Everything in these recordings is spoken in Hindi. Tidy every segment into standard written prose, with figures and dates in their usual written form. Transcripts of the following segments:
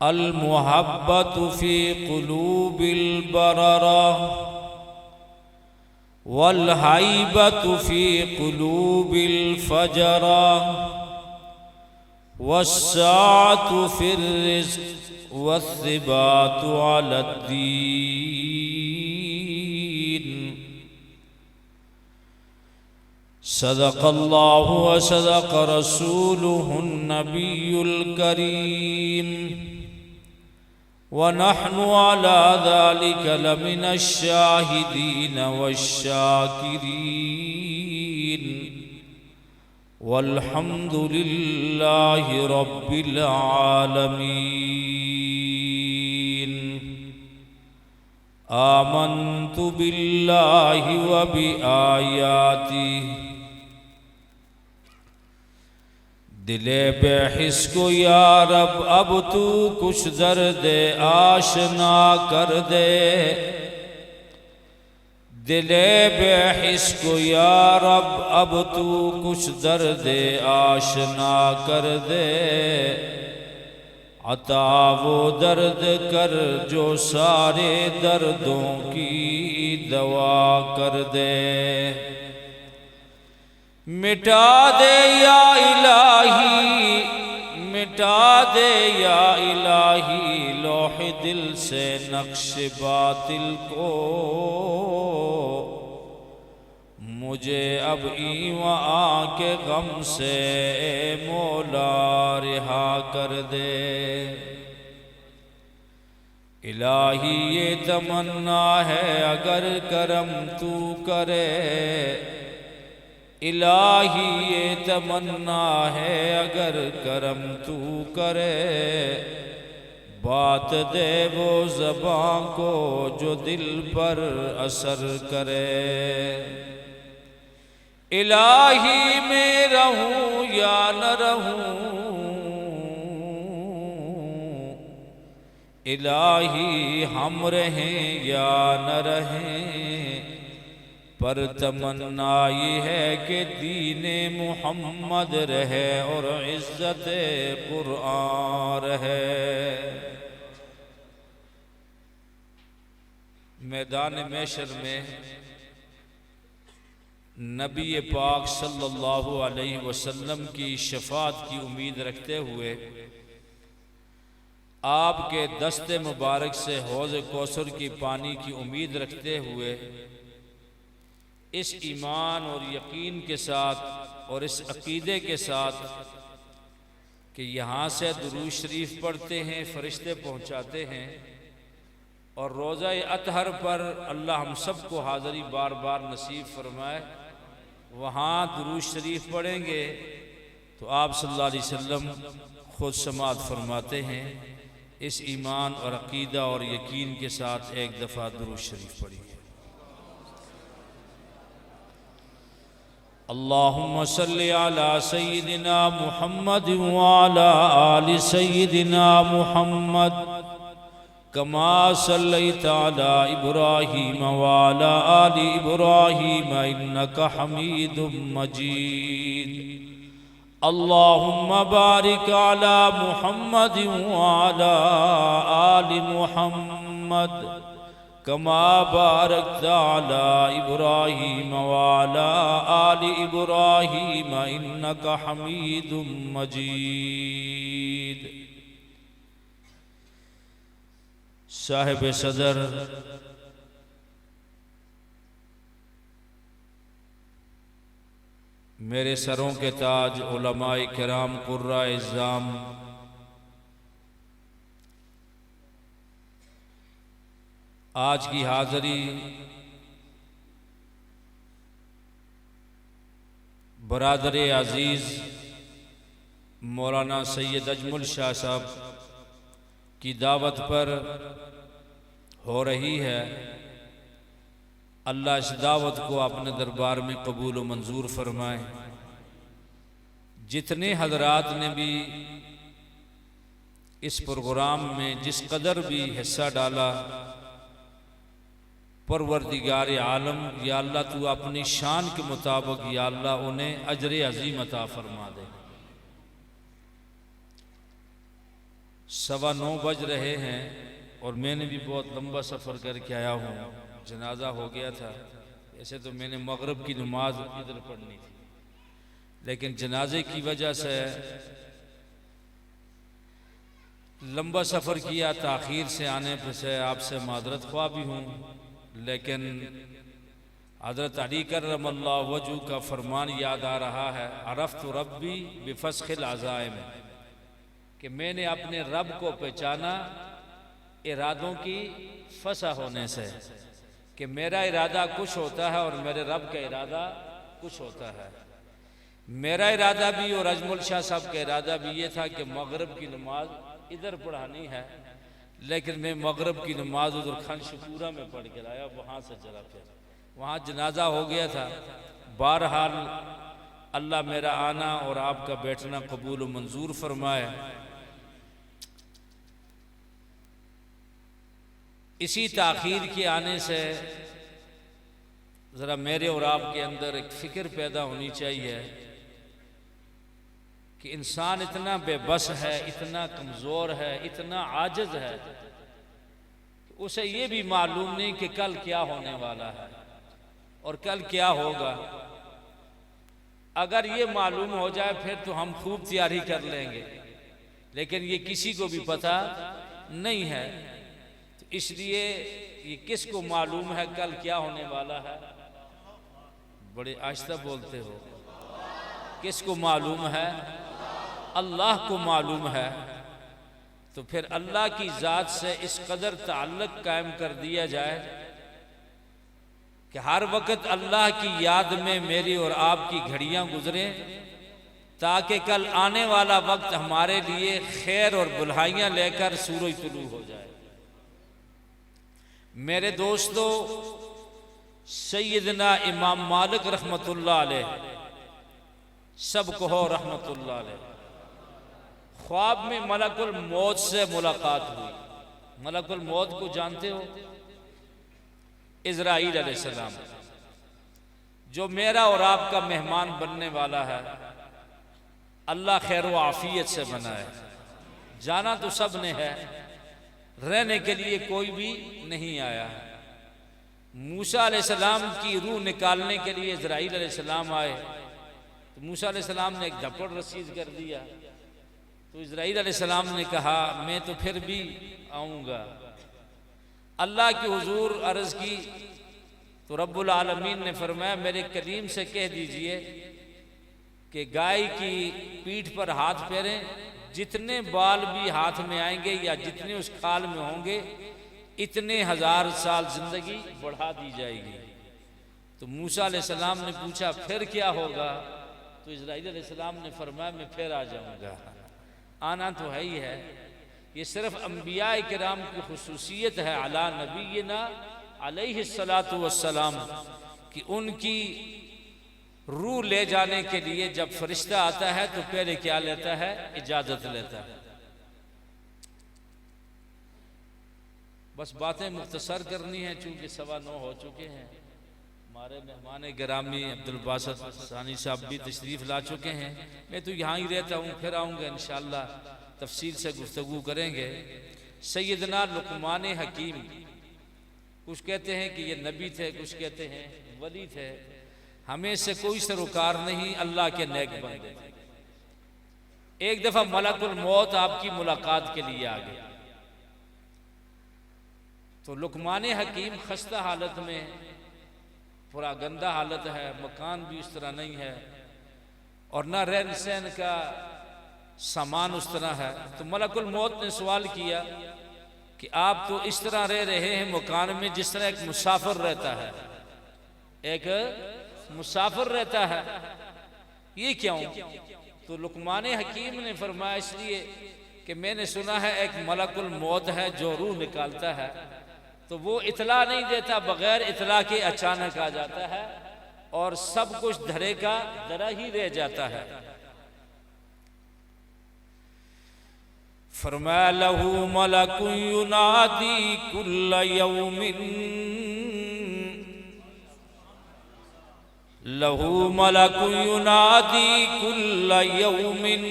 अल मुहब्बतु फी क़ुलूबिल बररा वल हाइबतु फी क़ुलूबिल फजरा वस्साअतु फिर रिज़्क़ वस्सिबातु अलद्दीन। सदक़ल्लाहु व सदक़ रसूलुहुन नबियुल करीम व नहनु अला ज़ालिका लमिनश शाहिदीन वश्शाकिरीन वल्हम्दुलिल्लाहि रब्बिल आलमीन। आमन्तु बिल्लाहि व बिआयातिहि। दिले बेहिस को या रब अब तू कुछ दर्द आशना कर दे। दिले बेहिस को या रब अब तू कुछ दर्द आशना कर दे। अता वो दर्द कर जो सारे दर्दों की दवा कर दे। मिटा दे या इलाही, मिटा दे या इलाही लौह दिल से नक्श बातिल को। मुझे अब ईवा के गम से मौला रिहा कर दे। इलाही ये तमन्ना है अगर करम तू करे। इलाही ये तमन्ना है अगर करम तू करे। बात दे वो ज़बां को जो दिल पर असर करे। इलाही मैं रहूं या न रहूं, इलाही हम रहें या न रहें, पर तमन्ना ये है कि दीने मुहम्मद रहे और इज्जत कुरान रहे। मैदान महशर में नबी पाक सल्लल्लाहु अलैहि वसल्लम की शफाअत की उम्मीद रखते हुए, आपके दस्ते मुबारक से हौज़ कौसर की पानी की उम्मीद रखते हुए, इस ईमान और यकीन के साथ और इस अकीदे के साथ कि यहाँ से दुरूद शरीफ पढ़ते हैं, फरिश्ते पहुँचाते हैं, और रोज़ा अतहर पर अल्लाह हम सबको हाज़री बार बार नसीब फरमाए, वहाँ दुरूद शरीफ पढ़ेंगे तो आप सल्लल्लाहु अलैहि वसल्लम खुद समाअत फरमाते हैं। इस ईमान और अकीदा और यकीन के साथ एक दफ़ा दुरूद शरीफ पढ़िए। अल्लाहुम्मा सल्लि अला सय्यिदिना मुहम्मद व अला आलि सय्यिदिना मुहम्मद कमा सल्लैता अला इब्राहीम व अला आलि इब्राहीम इन्नका हमीदुम मजीद। अल्लाहुम्मा बारिक अला मुहम्मद व अला आलि मुहम्मद कमा बारकता अला इब्राहीम व अला आलि इब्राहीम इन्नका हमीदुम मजीद। साहिब सदर मेरे सरों के ताज उलमाए किराम कुर्राए इज़्ज़ाम, आज की हाज़री बरादर अज़ीज़ मौलाना सैयद अजमुल शाह साहब की दावत पर हो रही है। अल्लाह इस दावत को अपने दरबार में कबूल व मंजूर फरमाए। जितने हजरात ने भी इस प्रोग्राम में जिस कदर भी हिस्सा डाला, परवरदिगार आलम या अल्लाह तू अपनी शान के मुताबिक या अल्लाह उन्हें अजर अजीम अता फरमा दे। 9:15 बज रहे हैं और मैंने भी बहुत लंबा सफ़र करके आया हूँ। जनाजा हो गया था। ऐसे तो मैंने मगरिब की नमाज इधर पढ़नी थी, लेकिन जनाजे की वजह से लंबा सफ़र किया, ताख़ीर से आने पर से आपसे मादरत ख्वाह भी हूँ। लेकिन हज़रत अली करमल्लाहु वजहू का फरमान याद आ रहा है, अरफ़्तु रब्बी बिफ़स्ख़िल अज़ाइम, कि मैंने अपने रब को पहचाना इरादों की फसा होने से, कि मेरा इरादा कुछ होता है और मेरे रब का इरादा कुछ होता है। मेरा इरादा भी और अजमुल शाह साहब का इरादा भी ये था कि मगरिब की नमाज इधर पढ़ानी है, लेकिन मैं मगरिब की नमाज उधर खनशपूरा में पढ़ के लाया, वहाँ से चला, फिर वहाँ जनाजा हो गया था। बहरहाल अल्लाह मेरा आना और आपका बैठना कबूल व मंजूर फरमाए। इसी ताख़ीर के आने से ज़रा मेरे और आपके अंदर एक फ़िक्र पैदा होनी चाहिए कि इंसान इतना बेबस है, इतना कमज़ोर है, इतना आजिज़ है कि उसे ये भी मालूम नहीं कि कल क्या होने वाला है और कल क्या होगा। अगर ये मालूम हो जाए फिर तो हम खूब तैयारी कर लेंगे, लेकिन ये किसी को भी पता नहीं है। तो इसलिए ये किसको मालूम है कल क्या होने वाला है? बड़े आहिस्ता बोलते हो। किसको मालूम है? अल्लाह को मालूम है। तो फिर अल्लाह की ज़ात से इस कदर ताल्लुक़ कायम कर दिया जाए कि हर वक्त अल्लाह की याद में मेरी और आपकी घड़ियां गुजरें, ताकि कल आने वाला वक्त हमारे लिए खैर और बुलहाइयाँ लेकर सूरज तुलू हो जाए। मेरे दोस्तों, सैयदना इमाम मालिक रहमतुल्लाह अलैह, सब कहो रहमतुल्लाह अलैह, ख्वाब में मलकुल मौत से मुलाकात हुई। मलकुल मौत को जानते हो? इज़राइल अलैहिस्सलाम, जो मेरा और आपका मेहमान बनने वाला है। अल्लाह खैर व आफियत से बनाए। जाना तो सब ने है, रहने के लिए कोई भी नहीं आया है। मूसा अलैहिस्सलाम की रूह निकालने के लिए इज़राइल अलैहिस्सलाम आए, तो मूसा अलैहिस्सलाम ने एक धपड़ रसीद कर दिया। तो इज़राइल अलैहिस्सलाम ने कहा मैं तो फिर भी आऊँगा। अल्लाह के हुजूर अर्ज़ की तो रब्बुल आलमीन ने फरमाया मेरे करीम से कह दीजिए कि गाय की पीठ पर हाथ फेरें, जितने बाल भी हाथ में आएंगे या जितने उस खाल में होंगे इतने 1000 साल जिंदगी बढ़ा दी जाएगी। तो मूसा अलैहिस्सलाम ने पूछा फिर क्या होगा? तो इज़राइल अलैहिस्सलाम ने फरमाया मैं फिर आ जाऊँगा। आना तो है ही है। ये सिर्फ अंबिया किराम की खुसूसियत है अला नबीना अलैहिस्सलातु वस्सलाम कि उनकी रूह ले जाने के लिए जब फरिश्ता आता है तो पहले क्या लेता है? इजाज़त लेता है। बस बातें मुख्तसर करनी है, चूँकि 9:15 हो चुके हैं। हमारे मेहमान गिरामी अब्दुल बासित सानी साहब भी तशरीफ़ ला चुके हैं। मैं तो यहाँ ही रहता हूँ, फिर आऊँगा इंशाअल्लाह, तफसील से गुफ्तगू करेंगे। सैयदना लुकमान हकीम, कुछ कहते हैं कि ये नबी थे, कुछ कहते हैं वली थे। हमें से कोई सरोकार नहीं, अल्लाह के नेक बंदे थे। एक दफ़ा मलकुल मौत आपकी मुलाकात के लिए आ गया। तो लुकमान हकीम खस्ता हालत में, पूरा गंदा हालत है, मकान भी उस तरह नहीं है और न रहन सहन का सामान उस तरह है। तो मलकुल मौत ने सवाल किया कि आप तो इस तरह रह रहे हैं मकान में जिस तरह एक मुसाफिर रहता है, एक मुसाफिर रहता है, ये क्यों? तो लुकमान हकीम ने फरमाया इसलिए कि मैंने सुना है एक मलकुल मौत है जो रूह निकालता है, तो वो इतला नहीं देता, बगैर इतला के अचानक आ जाता है और सब कुछ धरे का धरा ही रह जाता है। फरमाया लहू मलकुन युनादी कुल्ल यौमिन, लहू मलकुन युनादी कुल्ल यौमिन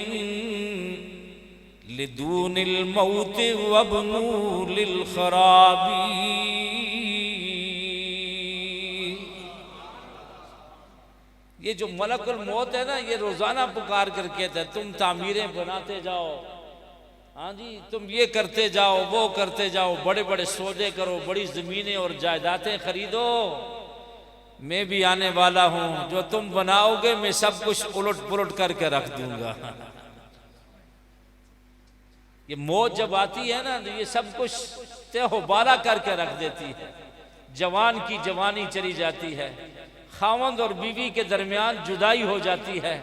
लिदूनिल मौत वब्नु लिल खराबी। ये जो मलकुल मौत है ना, ये रोजाना पुकार कर कहता है तुम तामीरें बनाते जाओ, हाँ जी, तुम ये करते जाओ, वो करते जाओ, बड़े बड़े सौदे करो, बड़ी जमीनें और जायदादें खरीदो, मैं भी आने वाला हूं, जो तुम बनाओगे मैं सब कुछ उलट पुलट करके रख दूंगा। ये मौत जब आती है ना तो ये सब कुछ तेहोबारा करके रख देती है। जवान की जवानी चली जाती है, खावंद और बीवी के दरमियान जुदाई हो जाती है,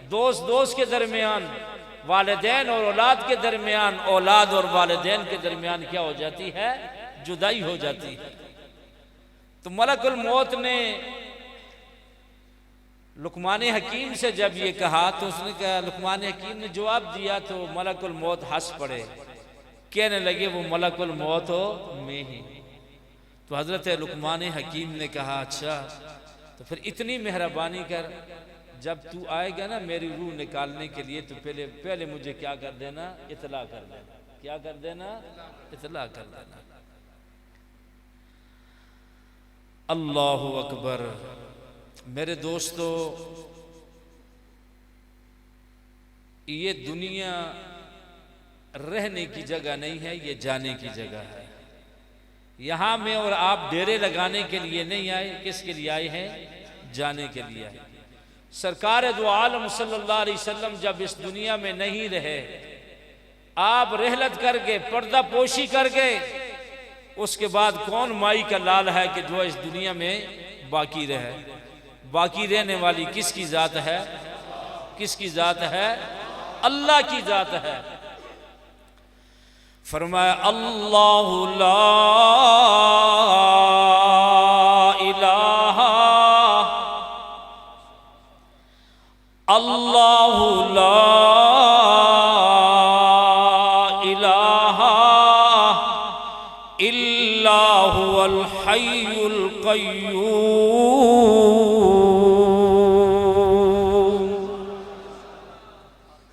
दोस्त दोस्त के दरमियान, वालिदैन और औलाद के दरमियान, औलाद और वालिदैन के दरमियान क्या हो जाती है? जुदाई हो जाती है। तो मलकुल मौत ने लुकमान हकीम से जब ये कहा तो उसने कहा, लुकमान हकीम ने जवाब दिया तो मलकुल मौत हंस पड़े, कहने लगे वो मलकुल मौत हो मैं ही। तो हजरत लुकमान हकीम ने कहा अच्छा तो फिर इतनी मेहरबानी कर, जब तू आएगा ना मेरी रूह निकालने के लिए तो पहले मुझे क्या कर देना? इतला कर देना। क्या कर देना? इतला कर देना। अल्लाहु अकबर। मेरे दोस्तों, ये दुनिया रहने की जगह नहीं है, ये जाने की जगह है। यहां में और आप डेरे लगाने के लिए नहीं आए, किसके लिए आए हैं? जाने के लिए आए। सरकार दो आलम सल्लल्लाहु अलैहि वसल्लम जब इस दुनिया में नहीं रहे, आप रहलत करके पर्दा पोशी करके, उसके बाद कौन माई का लाल है कि जो इस दुनिया में बाकी रहे? बाकी रहने वाली किसकी जात है? किसकी जात है? अल्लाह की जात है। फरमाया अल्लाहु ला इलाहा, अल्लाहु ला इलाहा इल्ला हुवल हय्युल क़य्यूम।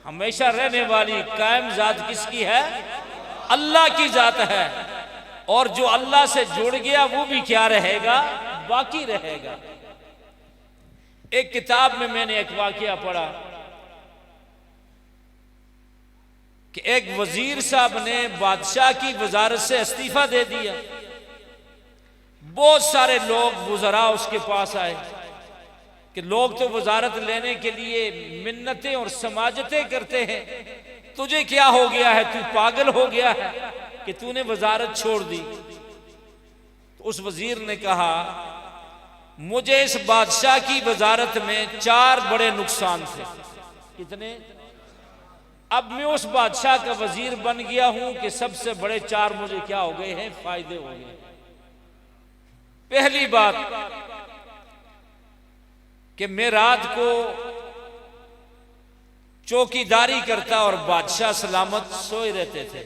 हमेशा रहने वाली कायम जात किसकी है? अल्लाह की जात है। और जो अल्लाह से जुड़ गया वो भी क्या रहेगा? बाकी रहेगा। एक किताब में मैंने एक वाकया पढ़ा कि एक वजीर साहब ने बादशाह की वजारत से इस्तीफा दे दिया। बहुत सारे लोग वज़रा उसके पास आए कि लोग तो वजारत लेने के लिए मिन्नतें और समाजतें करते हैं, तुझे क्या हो गया है? तू पागल हो गया है कि तूने वजारत छोड़ दी? तो उस वजीर ने कहा मुझे इस बादशाह की वजारत में 4 बड़े नुकसान थे। कितने? अब मैं उस बादशाह का वजीर बन गया हूं कि सबसे बड़े 4 मुझे क्या हो गए हैं? फायदे हो गए। पहली बात कि मैं रात को चौकीदारी करता और बादशाह सलामत सोए रहते थे।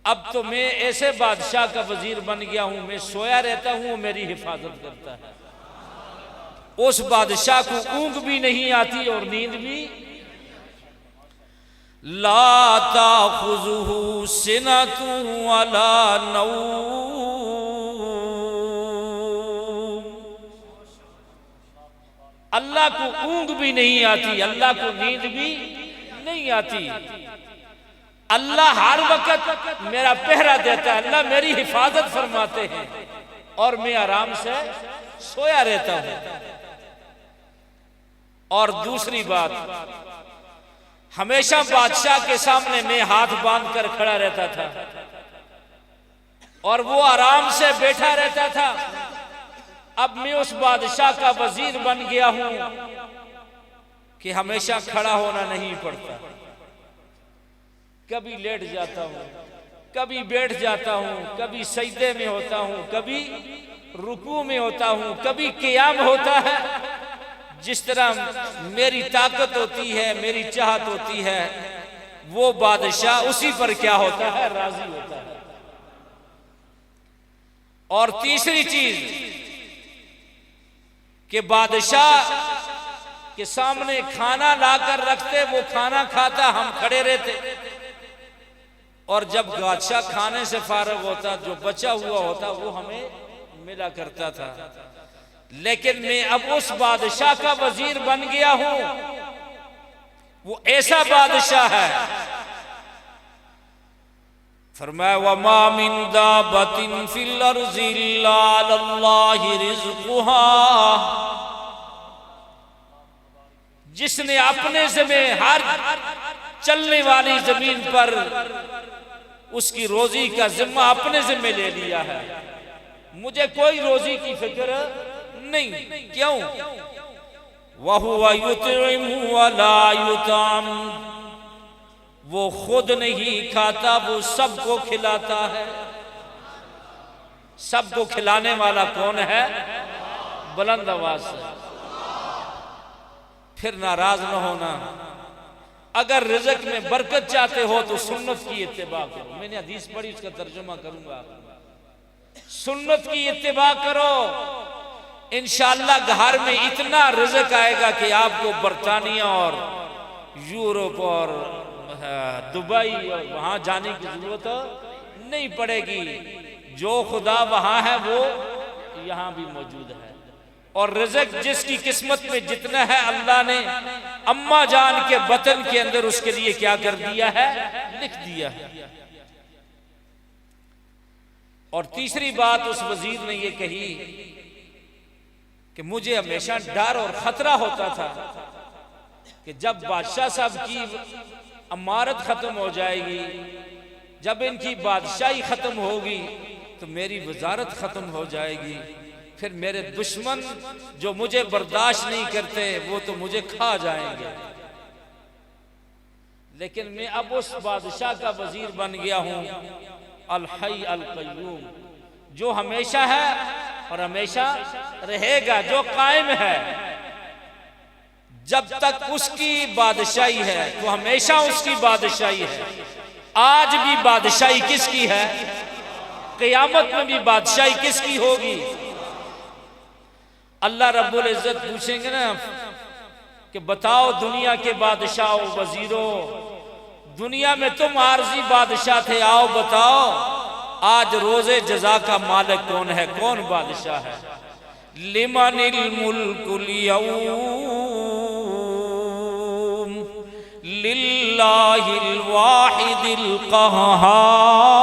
अब तो मैं ऐसे बादशाह का वजीर बन गया हूं, मैं सोया रहता हूं, मेरी हिफाजत करता है। उस बादशाह को ऊँघ भी नहीं आती और नींद भी। ला ताखुज़ुहु सिनतुन वला नौम, अल्लाह को ऊँघ भी नहीं आती, अल्लाह को नींद भी नहीं आती। अल्लाह हर वक्त मेरा पहरा देता है, अल्लाह मेरी हिफाजत फरमाते हैं और मैं आराम से सोया रहता हूं। और दूसरी बात, हमेशा बादशाह के सामने मैं हाथ बांध कर खड़ा रहता था और वो आराम से बैठा रहता था। अब मैं उस बादशाह का वजीर बन गया हूं कि हमेशा खड़ा होना नहीं पड़ता। कभी लेट जाता हूं, कभी बैठ जाता हूं, कभी सजदे में होता हूं, कभी रुकू में होता हूं, कभी क़ियाम होता है। जिस तरह मेरी ताकत होती है, मेरी चाहत होती है, वो बादशाह उसी पर क्या होता है? राजी होता है। और तीसरी चीज कि बादशाह के सामने खाना लाकर रखते, वो खाना खाता, हम खड़े रहते। और जब बादशाह खाने से फारग होता, जो बचा हुआ होता वो हमें मिला करता था। लेकिन मैं अब उस बादशाह का वजीर बन गया हूं, वो ऐसा बादशाह है। फरमाया वमा मिन दाबतिन फिल अर्ज़ि इल्ला अल्लाहि रिज़्क़ुहा, जिसने अपने ज़मीन, हर चलने वाली जमीन पर उसकी रोजी का जिम्मा अपने ज़िम्मे ले लिया है। मुझे कोई रोजी की फिक्र नहीं। क्यों? वहुवा युतइमु वला युतअम, वो खुद नहीं खाता, वो सबको खिलाता है। सबको खिलाने वाला कौन है? बुलंद आवाज से। फिर नाराज न होना। अगर रिज़्क़ में बरकत चाहते हो तो सुन्नत की इत्तिबा करो। मैंने हदीस पढ़ी, उसका तर्जुमा करूंगा। सुन्नत की इत्तिबा करो, इंशाअल्लाह घर में इतना रिज़्क़ आएगा कि आपको बरतानिया और यूरोप और दुबई और वहां जाने की जरूरत नहीं पड़ेगी। जो खुदा वहां है वो यहां भी मौजूद है। और रिज़्क़ जिसकी किस्मत में जितना है, अल्लाह ने अम्मा जान के बतन के अंदर उसके लिए क्या कर दिया है? लिख दिया है। और तीसरी बात उस वजीर ने ये कही कि मुझे हमेशा डर और खतरा होता था कि जब बादशाह साहब की अमारत खत्म हो जाएगी, जब इनकी बादशाही खत्म होगी तो मेरी वजारत खत्म हो जाएगी। फिर मेरे दुश्मन जो मुझे बर्दाश्त नहीं करते वो तो मुझे खा जाएंगे। लेकिन मैं अब उस बादशाह का वजीर बन गया हूं, अल हई अल क़य्यूम, जो हमेशा है और हमेशा रहेगा, जो कायम है। जब तक उसकी बादशाही है तो हमेशा उसकी बादशाही है। आज भी बादशाही किसकी है? क़यामत में भी बादशाही किसकी होगी? अल्लाह रब्बुल इज्जत पूछेंगे ना कि बताओ दुनिया के बादशाहों, वजीरों, दुनिया में तुम आरजी बादशाह थे, आओ बताओ आज रोजे जजा का मालिक कौन है? कौन बादशाह है? लिमनिल मुल्कुल यौम लिल्लाहिल वाहिदिल क़ह्हार।